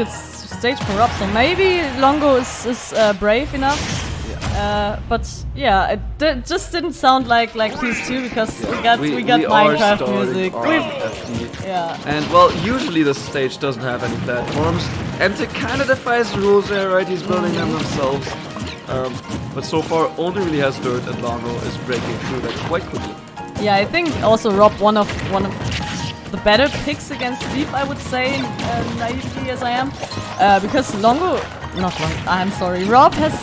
good stage for Rob. So maybe Longo is brave enough. But yeah, it just didn't sound like PS2 because we got Minecraft music. And well, usually the stage doesn't have any platforms. Ente kind of defies the rules there, right? He's building them themselves. But so far, only really has dirt, and Longo is breaking through that quite quickly. Yeah, I think also Rob one of the better picks against Steve, I would say, naively as I am, because Rob has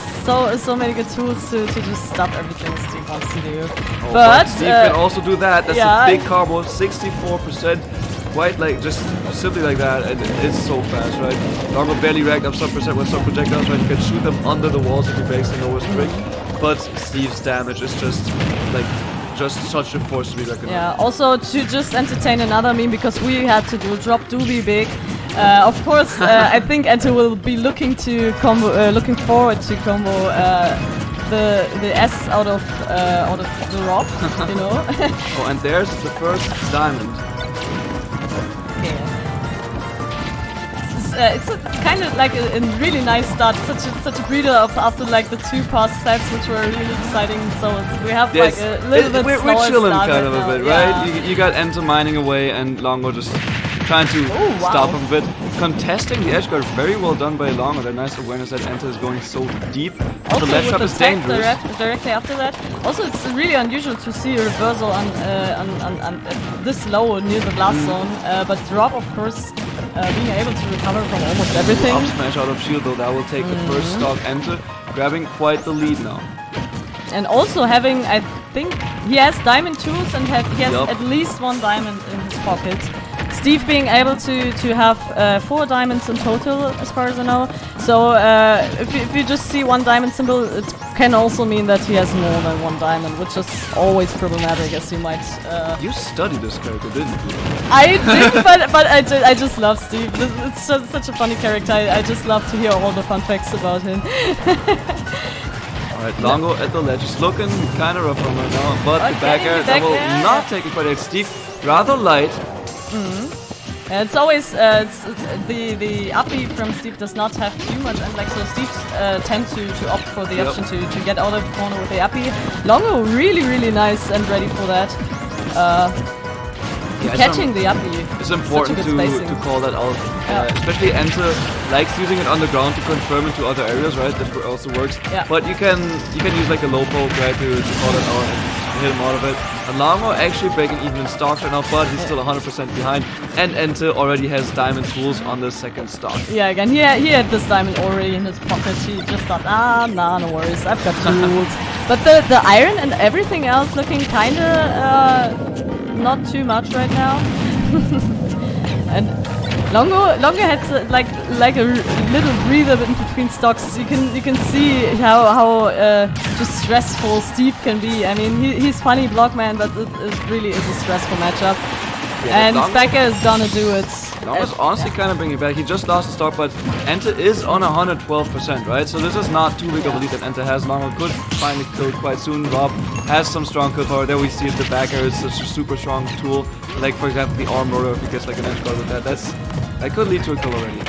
so many good tools to just stop everything Steve wants to do. Oh, but Steve can also do that. That's a big combo, 64%, quite like just simply like that, and it's so fast, right? Longo barely racked up some percent with some projectiles, right? You can shoot them under the walls if he breaks the lowest brick, but Steve's damage is just such a force to be reckoned with. Yeah, also to just entertain another meme, because we had to do drop doobie big. Of course, I think Ente will be looking forward to combo the S out of the Rob, you know. Oh, and there's the first diamond. It's kind of like a really nice start, such a breather after like the 2 past sets, which were really exciting. So we have like a little bit we're chilling kind of a bit, right? You got Ente mining away and Longo just trying to stop him a bit. Contesting the edge guard, very well done by Longo. That nice awareness that Ente is going so deep. Also the ledge trap is dangerous. Directly after that. Also, it's really unusual to see a reversal on this low near the blast zone. But Rob, of course, being able to recover from almost everything. Up smash out of shield, though, that will take the first stock. Ente grabbing quite the lead now. And also having, I think, he has diamond tools and he has at least 1 diamond in his pocket. Steve being able to have 4 diamonds in total, as far as I know. So if you just see 1 diamond symbol, it can also mean that he has more than 1 diamond, which is always problematic, as you might. You studied this character, didn't you? I did, but I just love Steve. It's just such a funny character. I just love to hear all the fun facts about him. Alright, Longo at the ledge is looking kind of rough from right now, but the back air that will not take it quite. Steve rather light. It's always the uppy from Steve does not have too much, and like so Steve tend to opt for the option to get out of the corner with the uppy. Longo really nice and ready for that. Catching the uppy. It's important to call that out, especially Ente likes using it on the ground to confirm into other areas, right? That also works. But you can use like a low poke, right, to call that out and hit him out of it. And Longo actually breaking even in stocks right now, but he's still 100% behind. And Ente already has diamond tools on the second stock. Yeah, again, he had this diamond already in his pocket. He just thought, nah, no worries, I've got tools. But the iron and everything else looking kinda not too much right now. And Longo had like a little breather in between stocks. You can see how just stressful Steve can be. I mean, he's funny blockman, but it really is a stressful matchup. And Becker is gonna do it. Longo's honestly kind of bringing it back. He just lost the stock, but Ente is on 112%, right? So this is not too big of a lead that Ente has. Longo could finally kill quite soon. Rob has some strong kill power. There we see it. The backer is such a super strong tool. Like, for example, the arm roller, if he gets like an edge guard with that, that could lead to a kill already.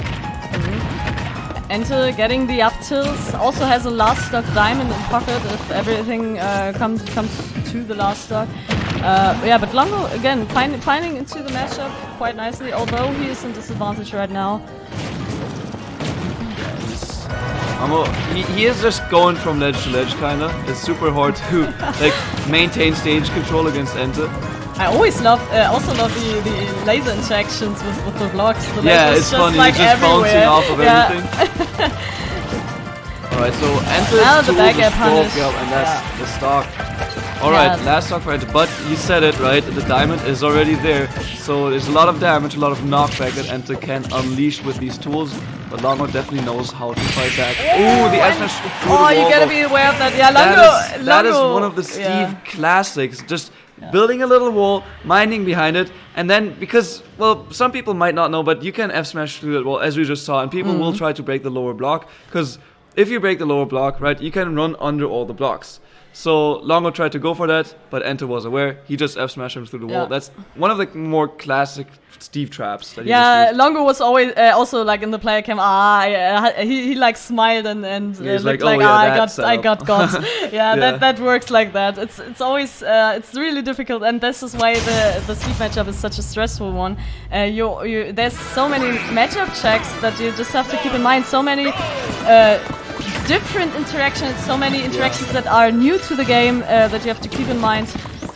Ente getting the up tilts. Also has a last stock diamond in pocket if everything comes to the last stock. But Longo again finding into the matchup quite nicely, although he is in disadvantage right now. He is just going from ledge to ledge, kinda. It's super hard to like maintain stage control against Ente. I always also love the laser injections with the blocks. The it's funny, like just everywhere. bouncing off of everything. Alright, so Ente's the back air punish. And that's the stock. Alright, last stock for Ente, but you said it right, the diamond is already there. So there's a lot of damage, a lot of knockback that Ente can unleash with these tools. But Longo definitely knows how to fight back. Ooh, the S-Smash through the wall. You gotta be aware of that. Yeah, that is one of the Steve classics. Just building a little wall, mining behind it, and then because, well, some people might not know, but you can F-Smash through that wall, as we just saw, and people will try to break the lower block, because if you break the lower block, right, you can run under all the blocks. So Longo tried to go for that, but Ente was aware. He just F-smashed him through the wall. That's one of the more classic Steve traps that he just used. Longo was always also like in the player cam. He like smiled and looked like, I got that works like that. It's always it's really difficult, and this is why the Steve matchup is such a stressful one. There's so many matchup checks that you just have to keep in mind. So many different interactions, so many interactions that are new to the game that you have to keep in mind,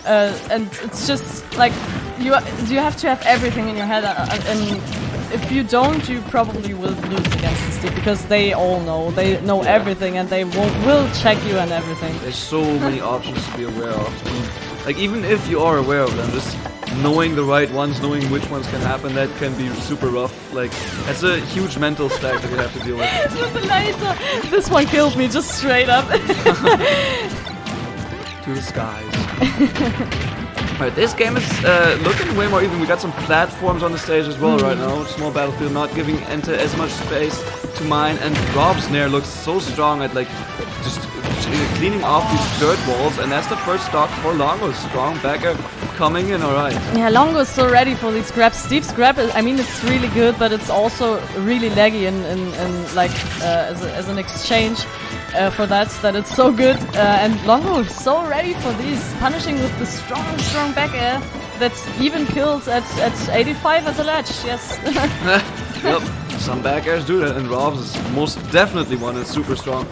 and it's just like you have to have everything in your head, and if you don't, you probably will lose against the Steve, because they know everything, and they will check you and everything. There's so many options to be aware of. Like, even if you are aware of them, just knowing the right ones, knowing which ones can happen, that can be super rough. Like, that's a huge mental stack that you have to deal with. With the laser, this one killed me just straight up. To the skies. Alright, this game is looking way more even. We got some platforms on the stage as well right now. Small battlefield, not giving Ente as much space to mine, and Rob's Nair looks so strong at like just cleaning off these dirt walls, and that's the first stock for Longo. Strong backer coming in, alright. Yeah, Longo is so ready for these grabs. Steve's grab, it's really good, but it's also really laggy in like as an exchange for that it's so good. And Longo is so ready for these, punishing with the strong back air that even kills at 85 at the ledge, yes. Yep, some back airs do that, and Rob's is most definitely one that's super strong.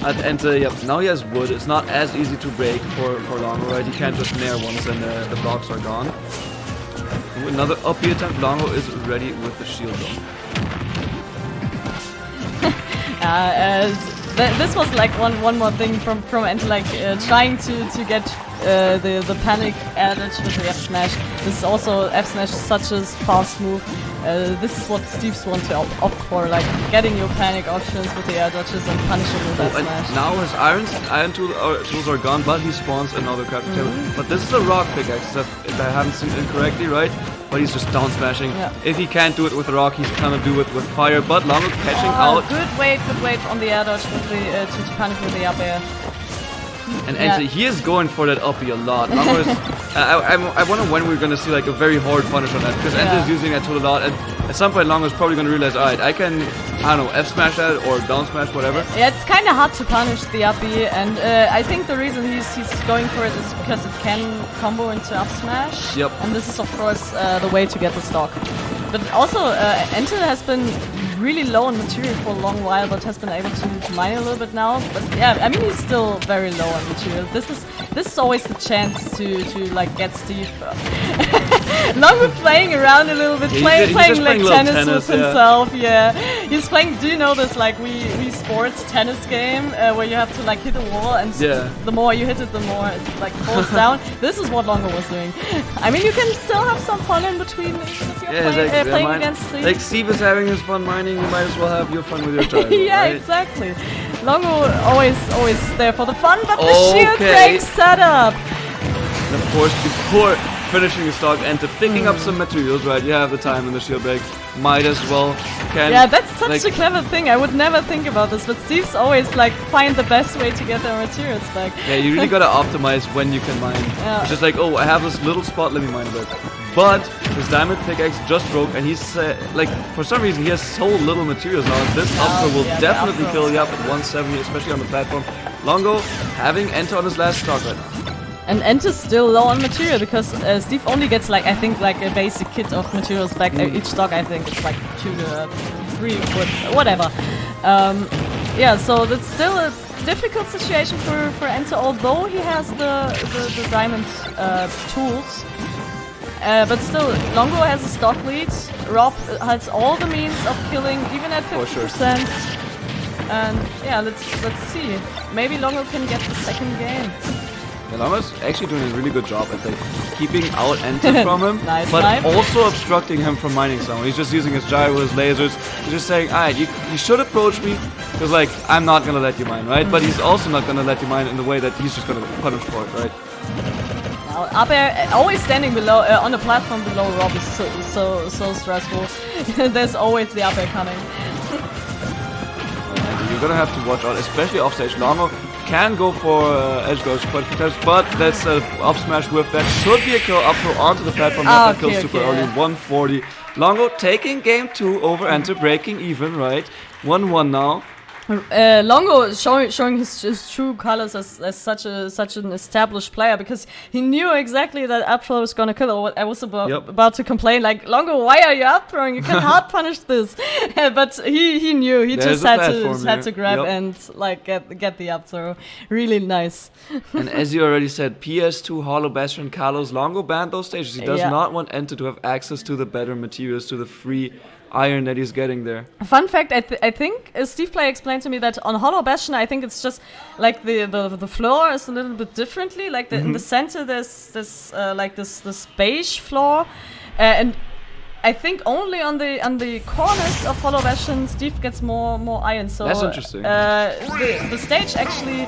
At Ente, now he has wood. It's not as easy to break for Longo, right? He can't just nair once and the blocks are gone. Ooh, another up B attempt. Longo is ready with the shield though. This was like one more thing from Ente, like trying to get the panic added with the F smash. This is also F smash is such a fast move. This is what Steve's want to opt for, like getting your panic options with the air dodges and punishing with that smash. Now his iron tools are gone, but he spawns another crafting table. But this is a rock pickaxe, if I haven't seen it incorrectly, right? But he's just down smashing. Yeah. If he can't do it with a rock, he's gonna do it with fire. But Longo catching out. Good wait on the air dodge with the to punish with the up air. And Ente, he is going for that uppy a lot. Longo is, I wonder when we're gonna see like a very hard punish on that, because Ente is using that tool a lot, and at some point Longo is probably gonna realize, alright, I can, I don't know, F smash that or down smash, whatever. Yeah, it's kind of hard to punish the uppy, and I think the reason he's going for it is because it can combo into up smash. Yep. And this is of course the way to get the stock. But also Ente has been really low on material for a long while, but has been able to mine a little bit now. But yeah, he's still very low on material. This is always the chance to like get Steve. Longo playing around a little bit, playing like tennis with himself. Yeah, he's playing. Do you know this like Wii Sports tennis game where you have to like hit a wall, and the more you hit it, the more it like falls down. This is what Longo was doing. You can still have some fun in between if you're playing against Steve. Like Steve is having his fun mining, you might as well have your fun with your child. Yeah, right? Exactly. Longo always there for the fun, but the shield break setup. And of course, before finishing the stock, Ente picking up some materials, right? You have the time in the shield break. Might as well. Yeah, that's such a clever thing. I would never think about this, but Steve's always like find the best way to get their materials back. Yeah, you really gotta optimize when you can mine. Yeah. It's just like, oh, I have this little spot, let me mine a bit. But his diamond pickaxe just broke, and he's like, for some reason, he has so little materials now. This upper will definitely kill you up at 170, especially on the platform. Longo having Ente on his last stock right now. And Ente's still low on material because Steve only gets like, I think, like a basic kit of materials back. Each stock, I think, it's like 2 to 3 foot, whatever. Yeah, so that's still a difficult situation for Ente, although he has the diamond tools. But still, Longo has a stock lead. Rob has all the means of killing, even at 50%. And yeah, let's see. Maybe Longo can get the second game. Yeah, Longo's actually doing a really good job at like keeping out Ente from him, but knife. Also obstructing him from mining someone. He's just using his gyro, his lasers. He's just saying, alright, you should approach me, because like, I'm not gonna let you mine, right? But he's also not gonna let you mine in the way that he's just gonna punish for it, right? Now, up air, always standing below, on the platform below Rob is so stressful. There's always the up air coming. You're gonna have to watch out, especially offstage. Longo can go for edge guards quite a few times, but that's an up smash whiff. That should be a kill up throw onto the platform. That kill super early, 140. Longo taking game 2 over Ente, breaking even, right? 1-1 now. Longo showing his true colors as such an established player, because he knew exactly that up throw was gonna kill. I was about to complain like, Longo, why are you up throwing? You can hard punish this. But he knew. He just had to grab and like get the up throw. Really nice. And as you already said, PS2, Hollow Bastion, Kalos, Longo banned those stages. He does not want Ente to have access to the better materials, to the free iron that he's getting there. Fun fact, I think Steve Play explained to me that on Hollow Bastion, I think it's just like the floor is a little bit differently. Like in the center, there's this like this beige floor, and I think only on the corners of Hollow Bastion, Steve gets more iron. So that's interesting. The stage actually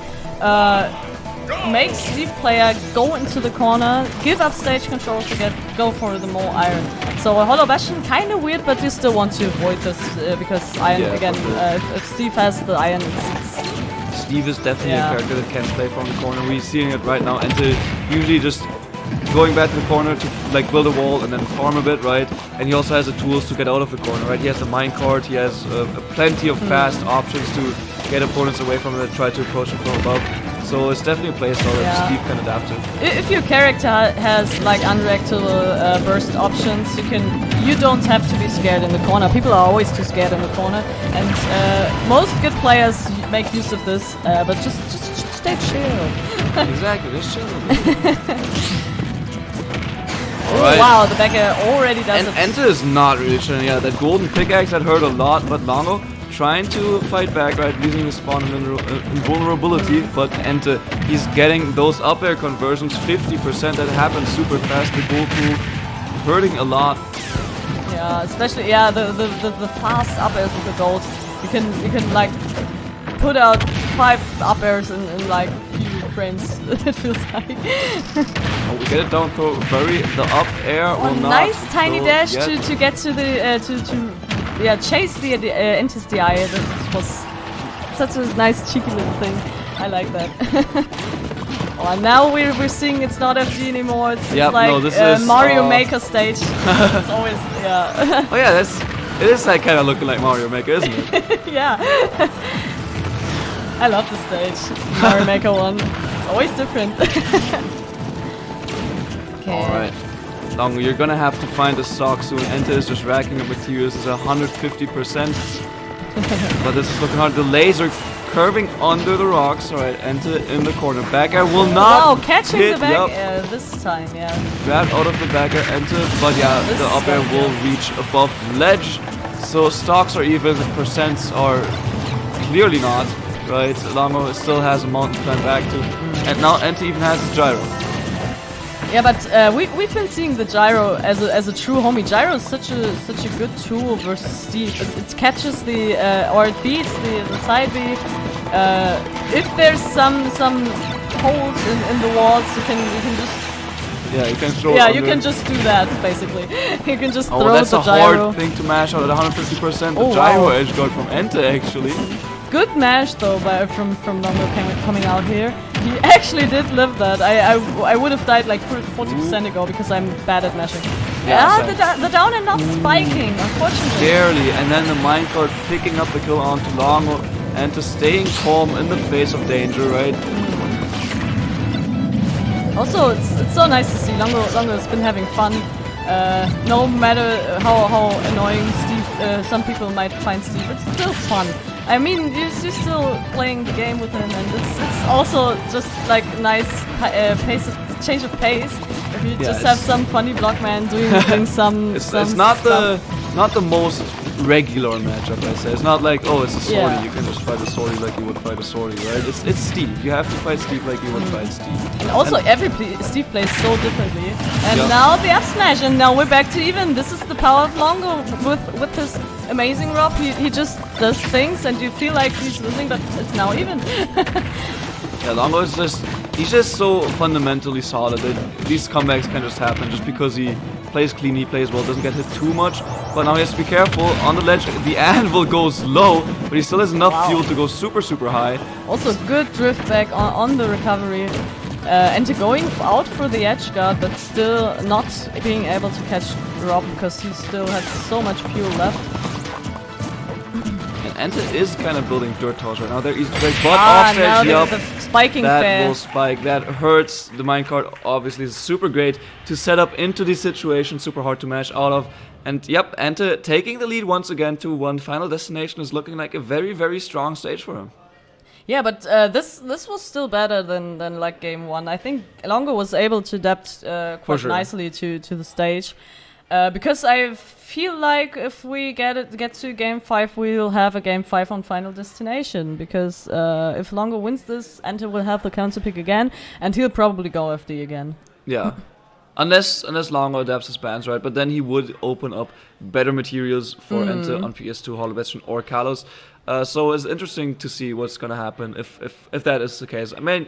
makes Steve player go into the corner, give up stage control to go for the more iron. So Hollow Bastion kind of weird, but you still want to avoid this because iron again. If Steve has the iron, Steve is definitely a character that can play from the corner. We're seeing it right now, and usually just going back to the corner to like build a wall and then farm a bit, right? And he also has the tools to get out of the corner, right? He has the minecart, he has plenty of fast options to get opponents away from it and try to approach him from above. So it's definitely a playstyle that Steve can adapt to. If your character has like unreactable burst options, you don't have to be scared in the corner. People are always too scared in the corner, and most good players make use of this. But just stay chill. Exactly, just chill. Right. Wow, the backer already does it. Ente is not really chilling. Yeah, that golden pickaxe that hurt a lot, but Longo trying to fight back, right, using his spawn invulnerability, but Ente, he's getting those up air conversions, 50%, that happens super fast. The Goku hurting a lot. Yeah, especially the fast up airs with the gold. You can like put out 5 up airs in like few frames. It feels like. Oh, we get it down throw. Bury the up air. Oh, nice tiny dash to get to the chase the Ente's DI. That was such a nice cheeky little thing. I like that. Oh, now we're seeing it's not FG anymore. It's like this is Mario Maker stage. It's always Oh yeah, it is like kind of looking like Mario Maker, isn't it? Yeah. I love the stage. Mario Maker 1. It's always different. Okay. Alright. Longo, you're gonna have to find a stock soon. Ente is just racking up materials. It's 150%. But this is looking hard. The laser curving under the rocks. Alright, Ente in the corner. Back air will not catching hit. The back air this time, Grab out of the back air, Ente. But the up air will reach above ledge. So stocks are even, the percents are clearly not. Right, Longo still has a mountain to climb back to. And now Ente even has his gyro. Yeah, but we've been seeing the gyro as a true homie. Gyro is such a good tool versus Steve. It catches or it beats the side B. If there's some holes in the walls, you can just you can throw. Yeah, you can just do that basically. You can just throw the gyro. That's a hard thing to mash out at 150%. The gyro edge guard from Ente actually. Good mash though from Longo coming out here. He actually did live that. I would have died like 40% ago because I'm bad at mashing. The down and not spiking, unfortunately. Barely, and then the minecart picking up the kill onto Longo and to staying calm in the face of danger, right? Also, it's so nice to see Longo has been having fun. No matter how annoying some people might find Steve, it's still fun. I mean, you're still playing the game with him, and it's also just like nice change of pace. If you just have some funny blockman doing some. It's not the most regular matchup, I say. It's not like, oh, it's a sortie, you can just fight a sortie like you would fight a sortie, right? It's Steve. You have to fight Steve like you would fight Steve. And also, Steve plays so differently. And now the up smash, and now we're back to even. This is the power of Longo with his amazing rob. He just does things, and you feel like he's losing, but it's now even. Yeah, Longo is he's just so fundamentally solid that these comebacks can just happen just because he plays clean, he plays well, doesn't get hit too much. But now he has to be careful. On the ledge, the anvil goes low, but he still has enough fuel to go super, super high. Also good drift back on the recovery. Ente going out for the edge guard, but still not being able to catch Rob because he still has so much fuel left. And Ente is kind of building dirt towers right now. He's like butt off stage, now the spiking that will spike. That hurts the minecart. Obviously, is super great to set up into this situation. Super hard to mash out of. And yep, Ente taking the lead once again to one final destination is looking like a very, very strong stage for him. Yeah, but this was still better than like game 1. I think Longo was able to adapt quite nicely to the stage. Because I feel like if we get to game 5, we'll have a game 5 on Final Destination. Because if Longo wins this, Ente will have the counter pick again, and he'll probably go FD again. Yeah, unless Longo adapts his bans, right? But then he would open up better materials for Ente on PS2, Hollow Bastion, or Kalos. So it's interesting to see what's gonna happen if that is the case. I mean,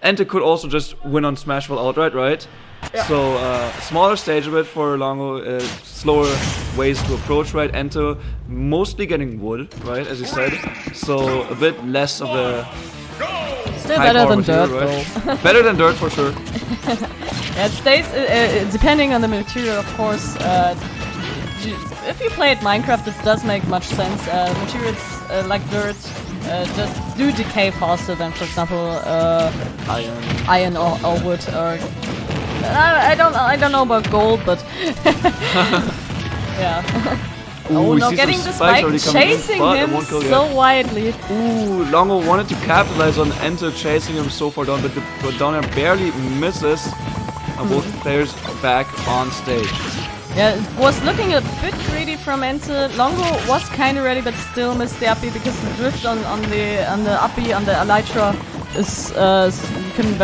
Ente could also just win on Smashville outright, right? Yeah. So smaller stage a bit for Longo, slower ways to approach, right? Ente mostly getting wood, right, as you said. So a bit less of a still better than material, dirt, right? though. Better than dirt for sure. Yeah, it stays depending on the material, of course. If you play at Minecraft, it does make much sense. Materials like dirt just do decay faster than, for example, iron or wood. Or I don't know about gold, but yeah. Oh no, getting the spike, chasing him so widely. Ooh, Longo wanted to capitalize on Ente chasing him so far down, but the downer barely misses. Both players back on stage. Yeah, it was looking a bit greedy from Ente. Longo was kind of ready, but still missed the uppie because the drift on the uppie on the elytra is you can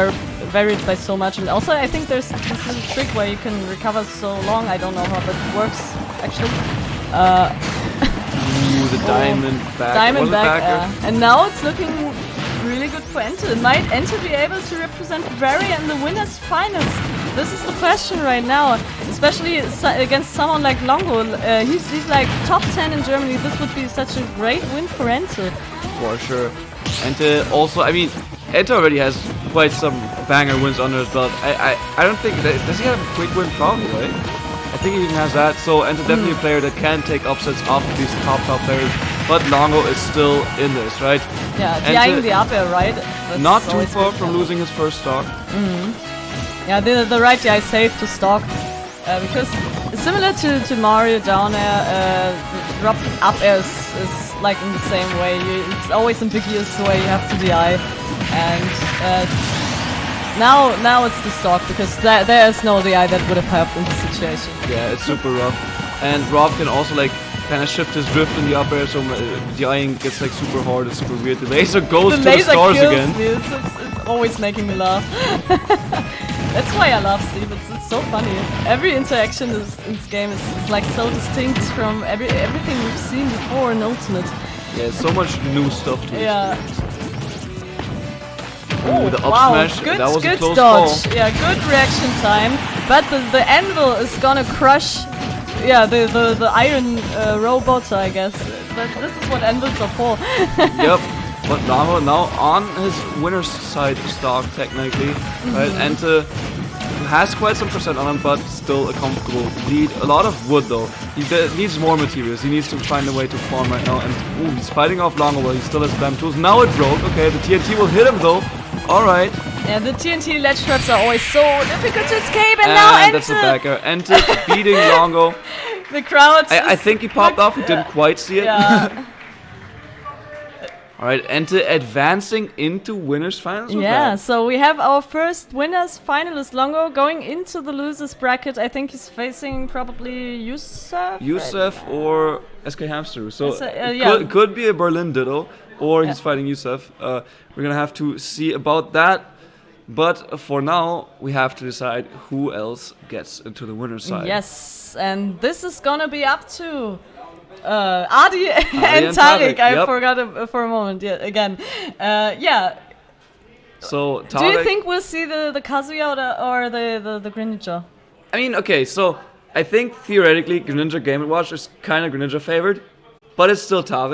vary it by so much. And also, I think there's this little trick where you can recover so long. I don't know how that works actually. Ooh, the diamond back. Diamond back. And now it's looking really good for Ente. Might Ente be able to represent Bavaria in the winners' finals? This is the question right now, especially against someone like Longo. He's like top 10 in Germany. This would be such a great win for Ente. For sure. Ente also, I mean, Ente already has quite some banger wins under his belt. I don't think, does he have a quick win? Probably, right? I think he even has that. So Ente definitely a player that can take upsets off of these top players. But Longo is still in this, right? Yeah, DIing the up air, right? That's not too far from losing his first stock. Yeah, the right DI safe to stock. Because similar to Mario down air, the drop up air is like in the same way. It's always ambiguous the way you have to DI. And now it's the stock because there is no DI that would have helped in this situation. Yeah, it's super rough. And Rob can also like kind of shift his drift in the up air, so DIing gets like super hard and super weird. The laser goes to the stars again. Me. It's always making me laugh. That's why I love Steve. It's so funny. Every interaction in this game is like so distinct from everything we've seen before in Ultimate. Yeah, so much new stuff to experience. Oh, the up smash, good, that was good a close dodge. call. Yeah, good reaction time. But the anvil is gonna crush. Yeah, the iron robot, I guess. But this is what anvils are for. Yep. But Longo now on his winner's side stock technically, right? Ente has quite some percent on him, but still a comfortable lead. A lot of wood though. He needs more materials. He needs to find a way to farm right now. And he's fighting off Longo while he still has spam tools. Now it broke. Okay, the TNT will hit him though. All right. Yeah, the TNT ledge traps are always so difficult to escape, and now Ente. That's a backer. Ente beating Longo. The crowd. I think he popped off. He didn't quite see it. Yeah. Alright, Ente advancing into winners finals. Yeah, so we have our first winners finalist, Longo, going into the losers bracket. I think he's facing probably Yusuf. Yusuf or SK Hamster. So it could be a Berlin Ditto, or he's fighting Yusuf. We're gonna have to see about that. But for now, we have to decide who else gets into the winner's side. Yes, and this is gonna be up to Adi and Tarek. I forgot for a moment. Yeah, again. Yeah. So Tarek, do you think we'll see the Kazuya or the Greninja? I mean, okay. So I think theoretically Greninja Game & Watch is kind of Greninja favored, but it's still Tave.